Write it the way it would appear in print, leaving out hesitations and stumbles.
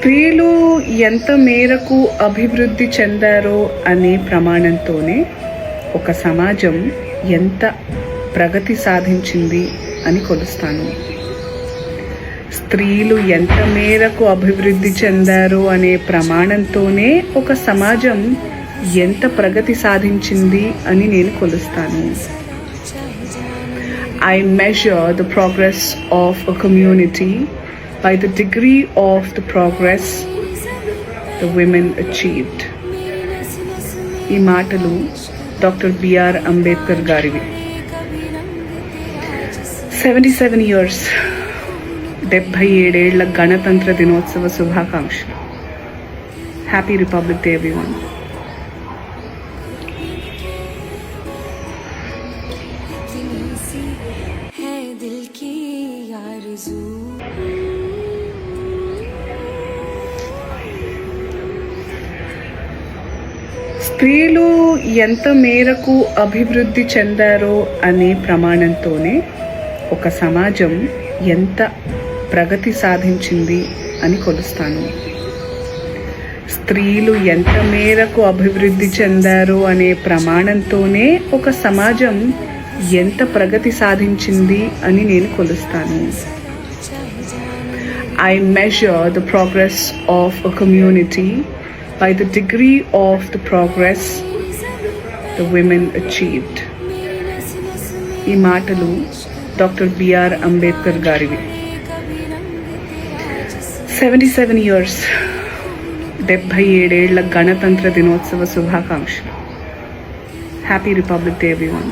స్త్రీలు ఎంత మేరకు అభివృద్ధి చెందారో అనే ప్రమాణంతోనే ఒక సమాజం ఎంత ప్రగతి సాధించింది అని కొలుస్తాను. స్త్రీలు ఎంత మేరకు అభివృద్ధి చెందారో అనే ప్రమాణంతోనే ఒక సమాజం ఎంత ప్రగతి సాధించింది అని నేను కొలుస్తాను. I measure the progress of a community by the degree of the progress the women achieved. ఈ మాటలు డాక్టర్ బిఆర్ అంబేద్కర్ గారివి. 77 years 77 ఏళ్ల గణతంత్ర దినోత్సవ శుభాకాంక్షలు. Happy republic day everyone. స్త్రీలు ఎంత మేరకు అభివృద్ధి చెందారో అనే ప్రమాణంతోనే ఒక సమాజం ఎంత ప్రగతి సాధించింది అని కొలుస్తాను. స్త్రీలు ఎంత మేరకు అభివృద్ధి చెందారో అనే ప్రమాణంతోనే ఒక సమాజం ఎంత ప్రగతి సాధించింది అని నేను కొలుస్తాను. I measure the progress of a community by the degree of the progress the women achieved. ఈ మాటలు డాక్టర్ బిఆర్ అంబేద్కర్ గారివి. 77 years 77 ఏళ్ల గణతంత్ర దినోత్సవ శుభాకాంక్షలు. Happy republic day everyone.